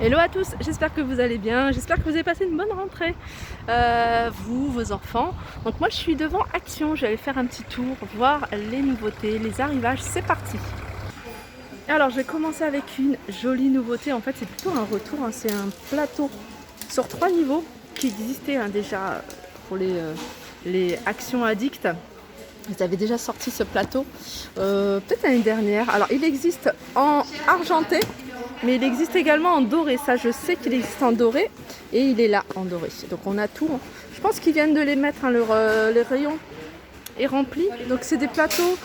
Hello à tous, j'espère que vous allez bien, j'espère que vous avez passé une bonne rentrée, vous, vos enfants. Donc moi je suis devant Action, j'allais faire un petit tour, voir les nouveautés, les arrivages, c'est parti. Alors je vais commencer avec une jolie nouveauté, en fait c'est plutôt un retour, hein. C'est un plateau sur 3 niveaux qui existait déjà pour les Actions Addicts. Ils avaient déjà sorti ce plateau peut-être l'année dernière. Alors il existe en argenté, mais il existe également en doré. Ça je sais qu'il existe en doré et il est là en doré. Donc on a tout. Je pense qu'ils viennent de les mettre, hein, les rayons est rempli. Donc c'est des plateaux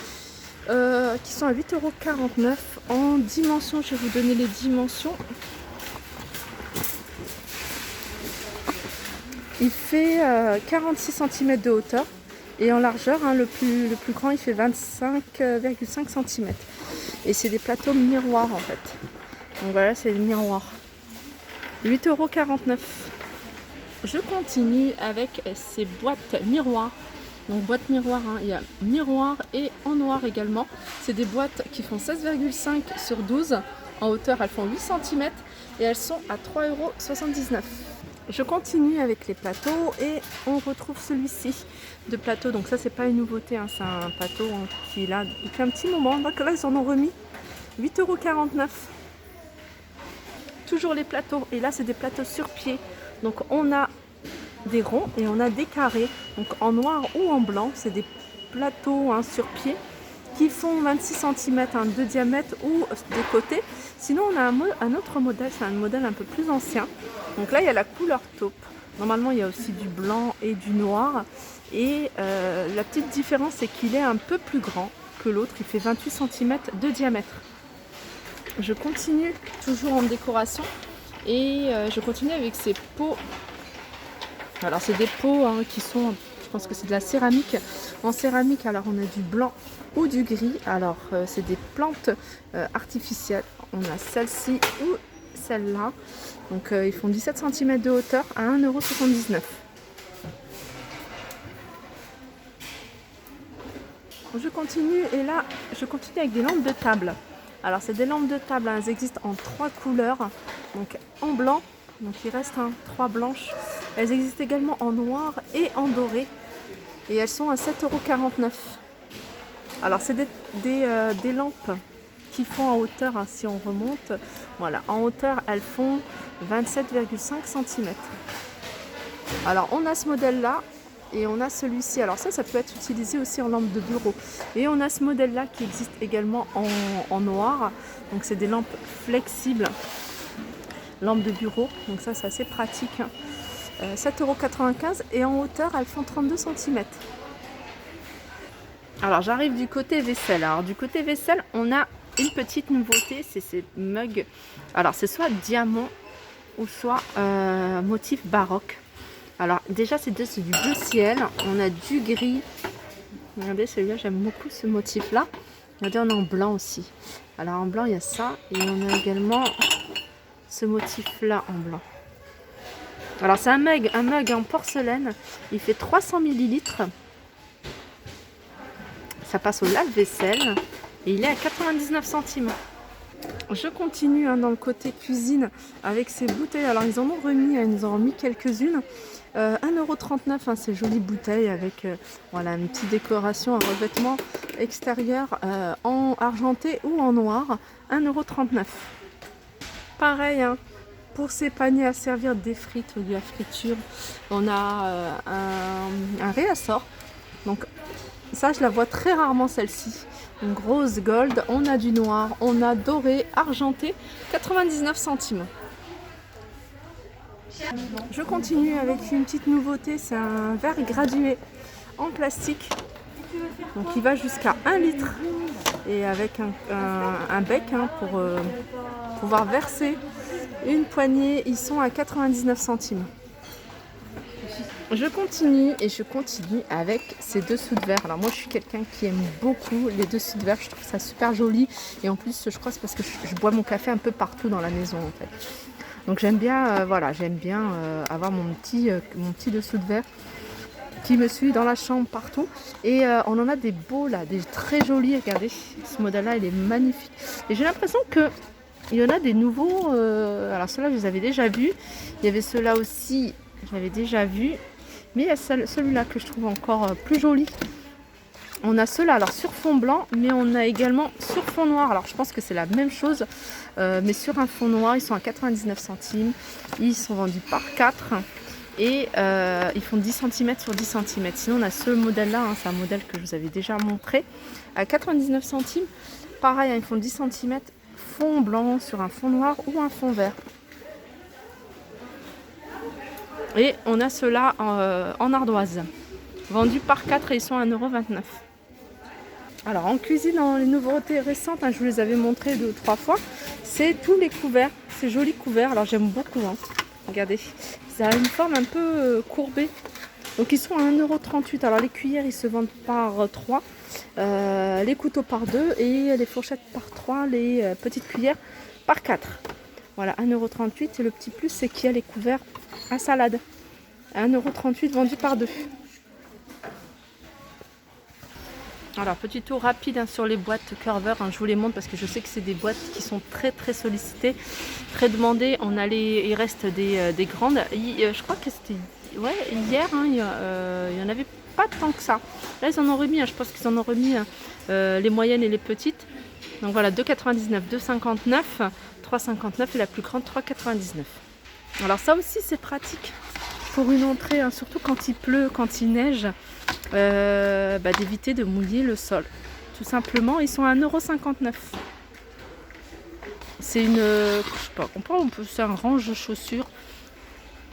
qui sont à 8,49 € en dimension. Je vais vous donner les dimensions. Il fait 46 cm de hauteur. Et en largeur, hein, le plus grand, il fait 25,5 cm. Et c'est des plateaux miroirs en fait. Donc voilà, c'est le miroir. 8,49 €. Je continue avec ces boîtes miroirs. Donc boîte miroir, hein, il y a miroir et en noir également. C'est des boîtes qui font 16,5 sur 12. En hauteur, elles font 8 cm et elles sont à 3,79 €. Je continue avec les plateaux et on retrouve celui-ci de plateau. Donc ça c'est pas une nouveauté, hein, c'est un plateau qui est là depuis un petit moment. Donc là ils en ont remis 8,49 €. Toujours les plateaux et là c'est des plateaux sur pied. Donc on a des ronds et on a des carrés. Donc en noir ou en blanc, c'est des plateaux, hein, sur pied qui font 26 cm, hein, de diamètre ou de côté. Sinon on a un autre modèle, c'est un modèle un peu plus ancien. Donc là il y a la couleur taupe. Normalement il y a aussi du blanc et du noir. Et la petite différence c'est qu'il est un peu plus grand que l'autre. Il fait 28 cm de diamètre. Je continue toujours en décoration. Et je continue avec ces pots. Alors c'est des pots, hein, qui sont, je pense que c'est de la céramique. En céramique, alors on a du blanc ou du gris. Alors c'est des plantes artificielles. On a celle-ci ou celle-là. Donc ils font 17 cm de hauteur à 1,79 €. Je continue et là je continue avec des lampes de table. Alors c'est des lampes de table, hein, elles existent en 3 couleurs. Donc en blanc, donc il reste 3 blanches. Elles existent également en noir et en doré. Et elles sont à 7,49 €. Alors c'est des lampes qui font en hauteur, hein, si on remonte. Voilà, en hauteur elles font 27,5 cm. Alors on a ce modèle là et on a celui-ci. Alors ça peut être utilisé aussi en lampe de bureau. Et on a ce modèle là qui existe également en noir. Donc c'est des lampes flexibles, lampes de bureau. Donc ça c'est assez pratique, hein. 7,95 € et en hauteur elles font 32 cm. Alors j'arrive du côté vaisselle. Alors du côté vaisselle on a une petite nouveauté, c'est ces mugs. Alors c'est soit diamant ou soit motif baroque. Alors déjà c'est du bleu ciel, on a du gris. Regardez celui-là, j'aime beaucoup ce motif là. Regardez, on est en blanc aussi. Alors en blanc il y a ça et on a également ce motif là en blanc. Alors c'est un mug en porcelaine, il fait 300 ml. Ça passe au lave-vaisselle et il est à 99 centimes. Je continue, hein, dans le côté cuisine avec ces bouteilles. Alors ils en ont remis, ils nous en ont remis quelques-unes. 1,39 €, hein, ces jolies bouteilles avec voilà, une petite décoration, un revêtement extérieur en argenté ou en noir. 1,39 €. Pareil, hein, pour ces paniers à servir des frites ou de la friture, on a un réassort. Donc ça je la vois très rarement, celle-ci. Donc rose gold, on a du noir, on a doré, argenté, 99 centimes. Je continue avec une petite nouveauté, c'est un verre gradué en plastique. Donc il va jusqu'à 1 litre et avec un bec, hein, pour pouvoir verser une poignée. Ils sont à 99 centimes. Je continue avec ces dessous de verre. Alors moi je suis quelqu'un qui aime beaucoup les dessous de verre, je trouve ça super joli. Et en plus je crois que c'est parce que je bois mon café un peu partout dans la maison en fait. Donc j'aime bien, voilà, avoir mon petit dessous de verre qui me suit dans la chambre partout. Et on en a des beaux là, des très jolis, regardez, ce modèle là il est magnifique. Et j'ai l'impression que Il y en a des nouveaux, alors ceux-là je les avais déjà vus. Il y avait ceux-là aussi, je l'avais déjà vu. Mais il y a celui-là que je trouve encore plus joli. On a ceux-là, alors sur fond blanc, mais on a également sur fond noir. Alors je pense que c'est la même chose, mais sur un fond noir, ils sont à 99 centimes. Ils sont vendus par 4 et ils font 10 cm sur 10 cm. Sinon on a ce modèle-là, hein, c'est un modèle que je vous avais déjà montré, à 99 centimes. Pareil, hein, ils font 10 cm, fond blanc sur un fond noir ou un fond vert. Et on a ceux-là en ardoise, vendus par 4 et ils sont à 1,29 €. Alors en cuisine, dans les nouveautés récentes, hein, je vous les avais montré 2 ou 3 fois, c'est tous les couverts, ces jolis couverts. Alors j'aime beaucoup, hein. Regardez, ça a une forme un peu courbée. Donc ils sont à 1,38 €. Alors les cuillères, ils se vendent par 3, les couteaux par 2 et les fourchettes par 3, les petites cuillères par 4. Voilà, 1,38 €. Et le petit plus, c'est qu'il y a les couverts à salade. 1,38 € vendus par 2. Alors petit tour rapide, hein, sur les boîtes Curver, hein, je vous les montre parce que je sais que c'est des boîtes qui sont très sollicitées, très demandées. On a il reste des grandes. Je crois que c'était hier, hein, il y en avait pas tant que ça. Là ils en ont remis, hein, je pense qu'ils en ont remis les moyennes et les petites. Donc voilà, 2,99 €, 2,59 €, 3,59 € et la plus grande 3,99 €. Alors ça aussi c'est pratique pour une entrée, hein, surtout quand il pleut, quand il neige, d'éviter de mouiller le sol. Tout simplement, ils sont à 1,59 €. C'est une, je sais pas, c'est un range de chaussures.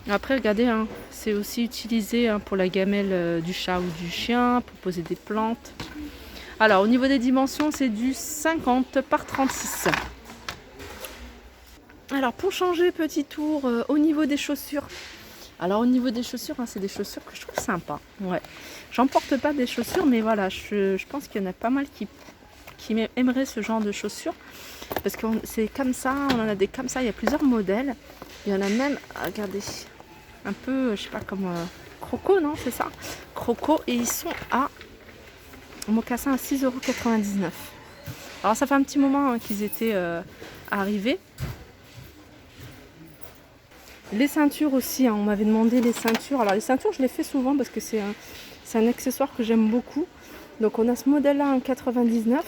Après, regardez, hein, c'est aussi utilisé, hein, pour la gamelle du chat ou du chien, pour poser des plantes. Alors, au niveau des dimensions, c'est du 50 par 36. Alors, pour changer, petit tour au niveau des chaussures. Alors au niveau des chaussures, hein, c'est des chaussures que je trouve sympas. Ouais. J'en porte pas des chaussures, mais voilà, je pense qu'il y en a pas mal qui aimeraient ce genre de chaussures. Parce que c'est comme ça, on en a des comme ça, il y a plusieurs modèles. Il y en a même, regardez, un peu, je sais pas, comme Croco, non, c'est ça, Croco, et ils sont à mocassin à 6,99 €. Alors ça fait un petit moment, hein, qu'ils étaient arrivés. Les ceintures aussi, hein, on m'avait demandé les ceintures. Alors les ceintures, je les fais souvent parce que c'est un accessoire que j'aime beaucoup. Donc on a ce modèle-là en 99.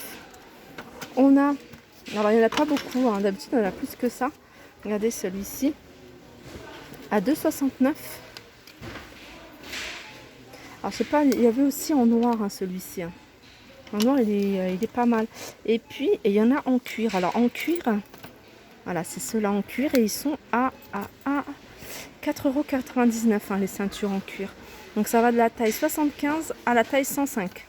On a, alors il n'y en a pas beaucoup, hein, d'habitude on en a plus que ça. Regardez celui-ci, à 2,69 €. Alors je sais pas, il y avait aussi en noir, hein, celui-ci. Hein. En noir il est pas mal. Et puis il y en a en cuir. Alors en cuir, voilà, c'est ceux-là en cuir et ils sont à 4,99 €, hein, les ceintures en cuir. Donc ça va de la taille 75 à la taille 105.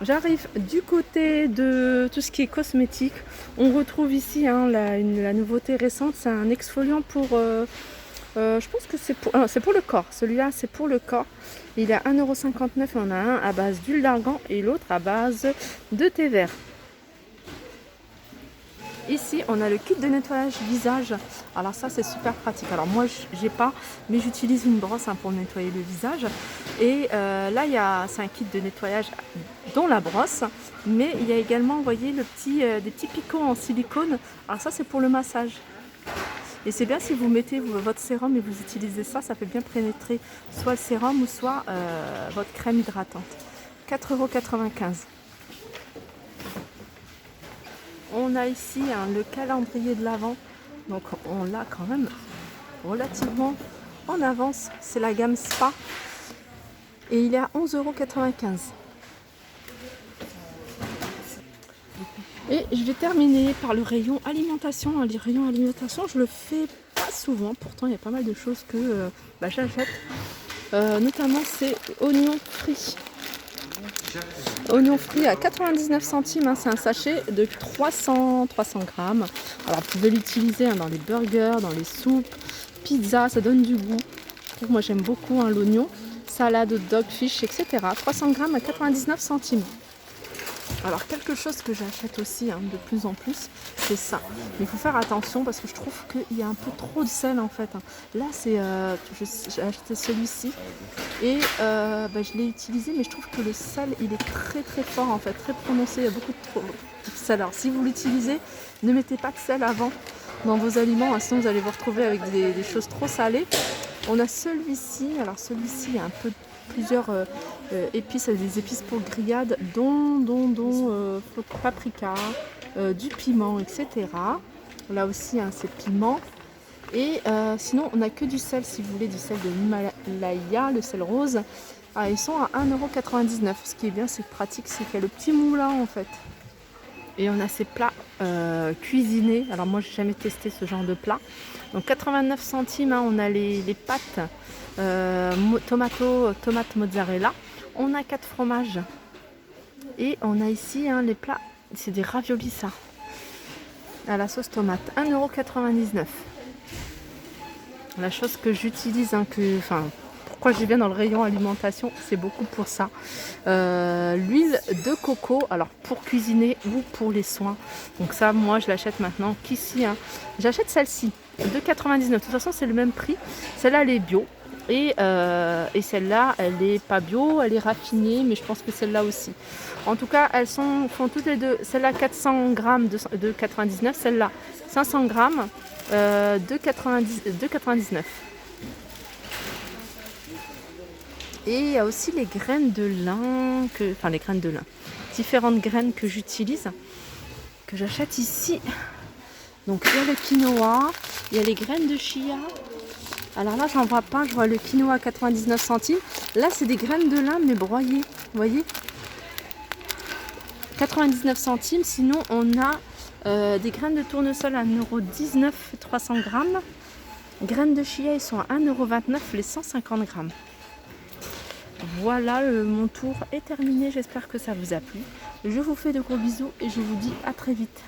J'arrive du côté de tout ce qui est cosmétique. On retrouve ici, hein, la nouveauté récente, c'est un exfoliant pour... je pense que c'est pour le corps. Celui-là, c'est pour le corps. Il est à 1,59 €. On a un à base d'huile d'argan et l'autre à base de thé vert. Ici, on a le kit de nettoyage visage. Alors ça, c'est super pratique. Alors moi, j'ai pas, mais j'utilise une brosse, hein, pour nettoyer le visage. Et là, c'est un kit de nettoyage dont la brosse. Mais il y a également, vous voyez, des petits picots en silicone. Alors ça, c'est pour le massage. Et c'est bien si vous mettez votre sérum et vous utilisez ça, ça fait bien pénétrer soit le sérum ou soit votre crème hydratante. 4,95 €. On a ici, hein, le calendrier de l'Avent, donc on l'a quand même relativement en avance. C'est la gamme Spa et il est à 11,95 €. Et je vais terminer par le rayon alimentation. Les rayons alimentation, je le fais pas souvent, pourtant il y a pas mal de choses que j'achète. Notamment c'est oignons frits. Oignons frits à 99 centimes, hein, c'est un sachet de 300 grammes. Alors vous pouvez l'utiliser, hein, dans les burgers, dans les soupes, pizza, ça donne du goût. Moi j'aime beaucoup, hein, l'oignon, salade, hot dog, fish, etc. 300 grammes à 99 centimes. Alors quelque chose que j'achète aussi de plus en plus, c'est ça. Mais il faut faire attention parce que je trouve qu'il y a un peu trop de sel en fait. Là j'ai acheté celui-ci et je l'ai utilisé, mais je trouve que le sel il est très très fort en fait, très prononcé, il y a beaucoup de sel. Alors si vous l'utilisez, ne mettez pas de sel avant dans vos aliments, hein, sinon vous allez vous retrouver avec des choses trop salées. On a celui-ci, alors celui-ci il y a un peu plusieurs épices, des épices pour grillade, dont paprika, du piment, etc. Là aussi c'est piment. Et sinon on n'a que du sel, si vous voulez, du sel de l'Himalaya, le sel rose. Ah, ils sont à 1,99 €. Ce qui est bien, c'est pratique, c'est qu'il y a le petit moulin en fait. Et on a ces plats cuisinés. Alors moi j'ai jamais testé ce genre de plat. Donc 89 centimes, on a les pâtes tomate mozzarella. On a 4 fromages. Et on a ici les plats, c'est des raviolis ça. À la sauce tomate, 1,99 €. La chose que j'utilise, pourquoi je viens dans le rayon alimentation, c'est beaucoup pour ça. L'huile de coco, alors pour cuisiner ou pour les soins. Donc ça, moi, je l'achète maintenant qu'ici. J'achète celle-ci, 2,99 €. De toute façon, c'est le même prix. Celle-là, elle est bio. Et celle-là, elle n'est pas bio, elle est raffinée, mais je pense que celle-là aussi. En tout cas, elles font toutes les deux. Celle-là, 400 grammes de 2,99 €. Celle-là, 500 grammes, 2,99 €. Et il y a aussi les graines de lin, différentes graines que j'utilise, que j'achète ici. Donc il y a le quinoa, il y a les graines de chia. Alors là, j'en vois pas, je vois le quinoa à 99 centimes. Là, c'est des graines de lin, mais broyées, vous voyez, 99 centimes. Sinon, on a des graines de tournesol à 1,19 €, 300 grammes. Graines de chia, ils sont à 1,29 € les 150 grammes. Voilà, mon tour est terminé. J'espère que ça vous a plu. Je vous fais de gros bisous et je vous dis à très vite.